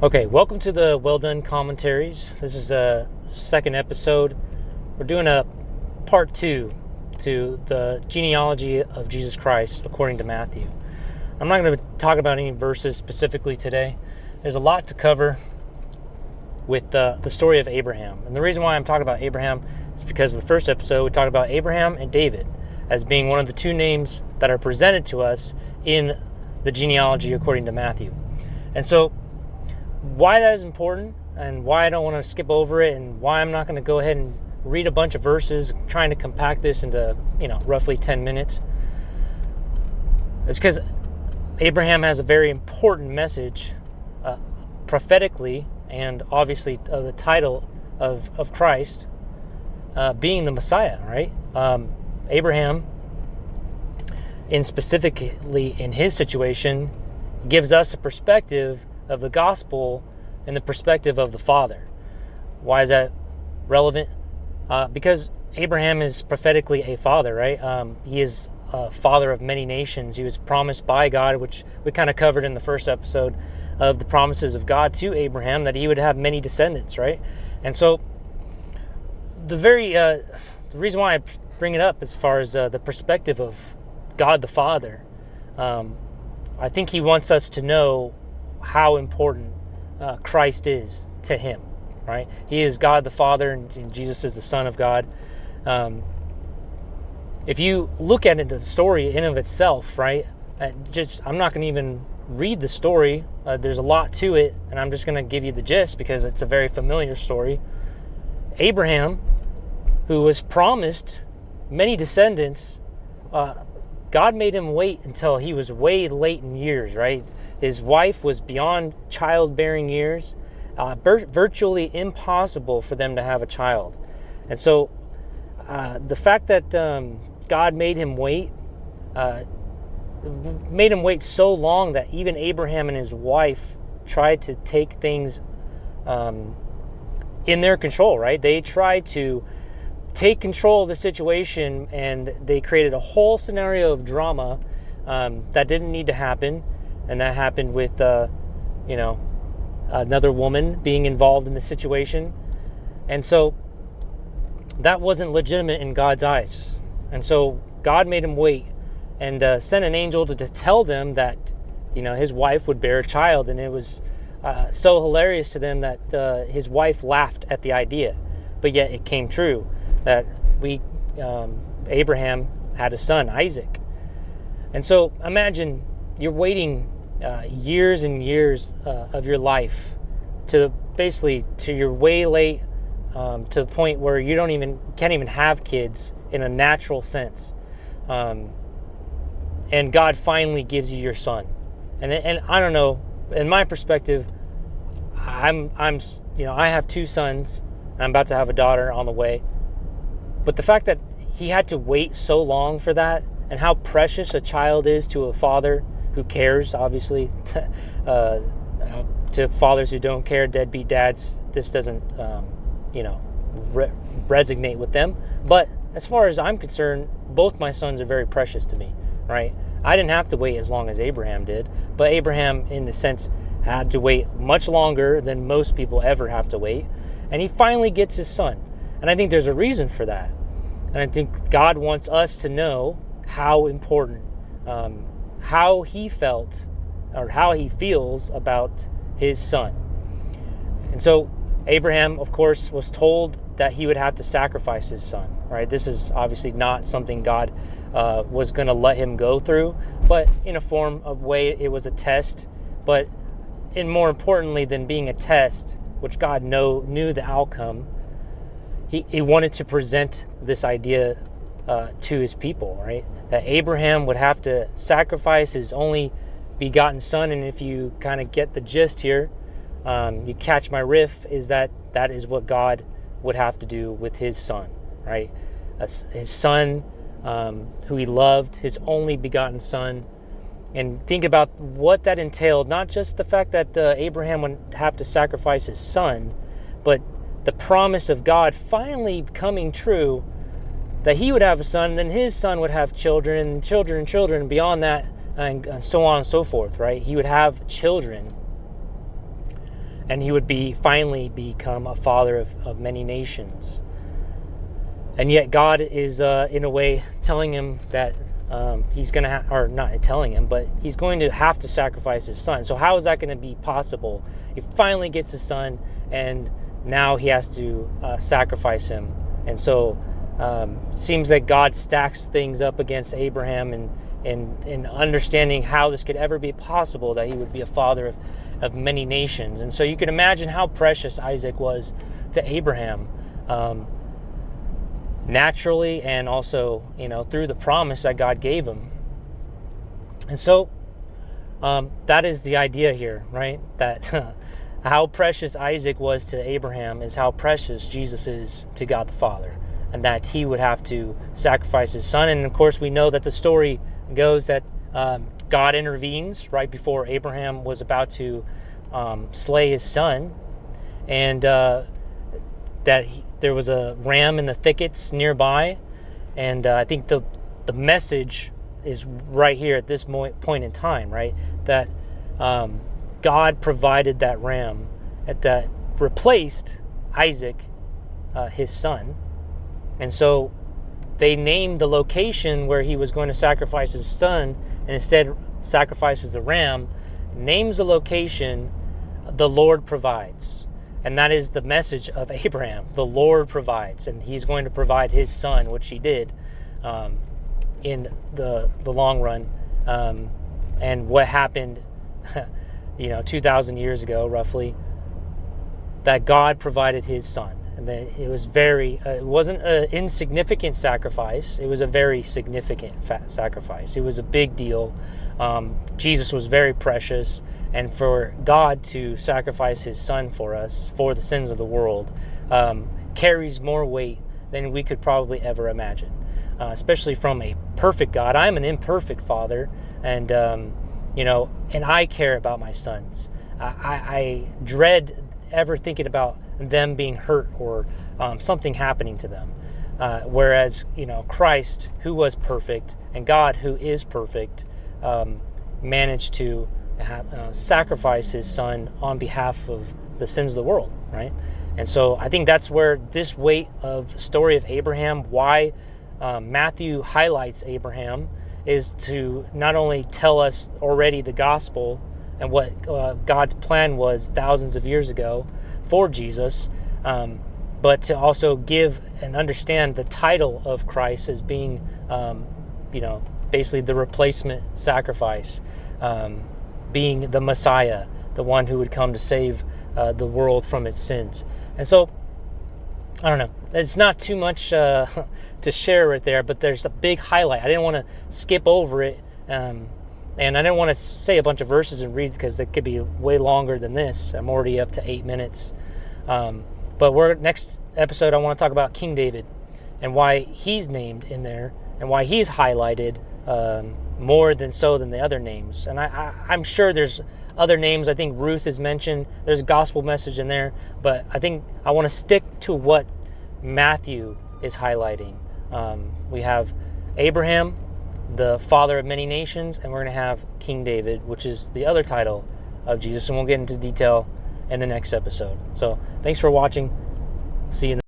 Okay, welcome to the Well Done Commentaries. This is the second episode. We're doing a part 2 to the genealogy of Jesus Christ according to Matthew. I'm not going to talk about any verses specifically today. There's a lot to cover with the story of Abraham. And the reason why I'm talking about Abraham is because the first episode we talked about Abraham and David as being one of the two names that are presented to us in the genealogy according to Matthew. And so why that is important and why I don't want to skip over it and why I'm not going to go ahead and read a bunch of verses trying to compact this into, roughly 10 minutes. It's because Abraham has a very important message prophetically and obviously the title of Christ being the Messiah, right? Abraham, specifically in his situation, gives us a perspective of the gospel and the perspective of the Father. Why is that relevant? Because Abraham is prophetically a father, right? He is a father of many nations. He was promised by God, which we kind of covered in the first episode of the promises of God to Abraham, that he would have many descendants, right? And so the reason why I bring it up as far as the perspective of God the Father, I think he wants us to know how important Christ is to him, right? He is God the Father, and Jesus is the Son of God. If you look at it, the story in of itself, right? I'm not going to even read the story. There's a lot to it, and I'm just going to give you the gist because it's a very familiar story. Abraham, who was promised many descendants, God made him wait until he was way late in years, right? His wife was beyond childbearing years, virtually impossible for them to have a child. And so the fact that God made him wait so long that even Abraham and his wife tried to take things in their control, right? They tried to take control of the situation, and they created a whole scenario of drama that didn't need to happen. And that happened with, another woman being involved in the situation. And so that wasn't legitimate in God's eyes. And so God made him wait and sent an angel to tell them that, his wife would bear a child. And it was so hilarious to them that his wife laughed at the idea. But yet it came true that Abraham had a son, Isaac. And so imagine you're waiting years and years of your life to you're way late to the point where you can't even have kids in a natural sense, and God finally gives you your son. And I don't know, in my perspective, I have two sons. I'm about to have a daughter on the way, but the fact that he had to wait so long for that, and how precious a child is to a father who cares, obviously, to fathers who don't care, deadbeat dads, this doesn't, resonate with them. But as far as I'm concerned, both my sons are very precious to me, right? I didn't have to wait as long as Abraham did, but Abraham, in the sense, had to wait much longer than most people ever have to wait, and he finally gets his son. And I think there's a reason for that. And I think God wants us to know how important, how he felt or how he feels about his son. And so Abraham, of course, was told that he would have to sacrifice his son, right? This is obviously not something God was going to let him go through, but in a form of way, it was a test. But more importantly than being a test, which God knew the outcome, he wanted to present this idea to his people, right? That Abraham would have to sacrifice his only begotten son. And if you kind of get the gist here, you catch my riff, is that is what God would have to do with his son, right? His son, who he loved, his only begotten son. And think about what that entailed, not just the fact that Abraham would have to sacrifice his son, but the promise of God finally coming true, that he would have a son, and then his son would have children, and children, and children, and beyond that, and so on and so forth, right? He would have children. and he would finally become a father of many nations. And yet God is in a way telling him that he's going to or not telling him, but he's going to have to sacrifice his son. So how is that going to be possible? He finally gets his son, and now he has to sacrifice him. And so seems that God stacks things up against Abraham in understanding how this could ever be possible, that he would be a father of many nations. And so you can imagine how precious Isaac was to Abraham, naturally, and also, through the promise that God gave him. And so that is the idea here, right? That how precious Isaac was to Abraham is how precious Jesus is to God the Father, and that he would have to sacrifice his son. And of course, we know that the story goes that God intervenes right before Abraham was about to slay his son, and there was a ram in the thickets nearby. And I think the message is right here at this point in time, right? That God provided that ram that replaced Isaac, his son. And so they named the location where he was going to sacrifice his son, and instead sacrifices the ram, names the location, the Lord provides. And that is the message of Abraham. The Lord provides, and he's going to provide his son, which he did in the long run. And what happened 2,000 years ago, roughly, that God provided his son. And that it was it wasn't an insignificant sacrifice. It was a very significant sacrifice. It was a big deal. Jesus was very precious. And for God to sacrifice his son for us, for the sins of the world, carries more weight than we could probably ever imagine. Especially from a perfect God. I'm an imperfect father, and and I care about my sons. I dread ever thinking about them being hurt or something happening to them. Whereas, Christ, who was perfect, and God, who is perfect, managed to sacrifice his son on behalf of the sins of the world, right? And so I think that's where this weight of the story of Abraham, why Matthew highlights Abraham, is to not only tell us already the gospel and what God's plan was thousands of years ago for Jesus, but to also give and understand the title of Christ as being, basically the replacement sacrifice, being the Messiah, the one who would come to save the world from its sins. And so, I don't know, it's not too much to share right there, but there's a big highlight. I didn't want to skip over it, and I didn't want to say a bunch of verses and read, because it could be way longer than this. I'm already up to 8 minutes. But next episode, I want to talk about King David and why he's named in there and why he's highlighted more than the other names. And I'm sure there's other names. I think Ruth is mentioned. There's a gospel message in there. But I think I want to stick to what Matthew is highlighting. We have Abraham, the father of many nations, and we're going to have King David, which is the other title of Jesus. And we'll get into detail in the next episode. So thanks for watching. See you in the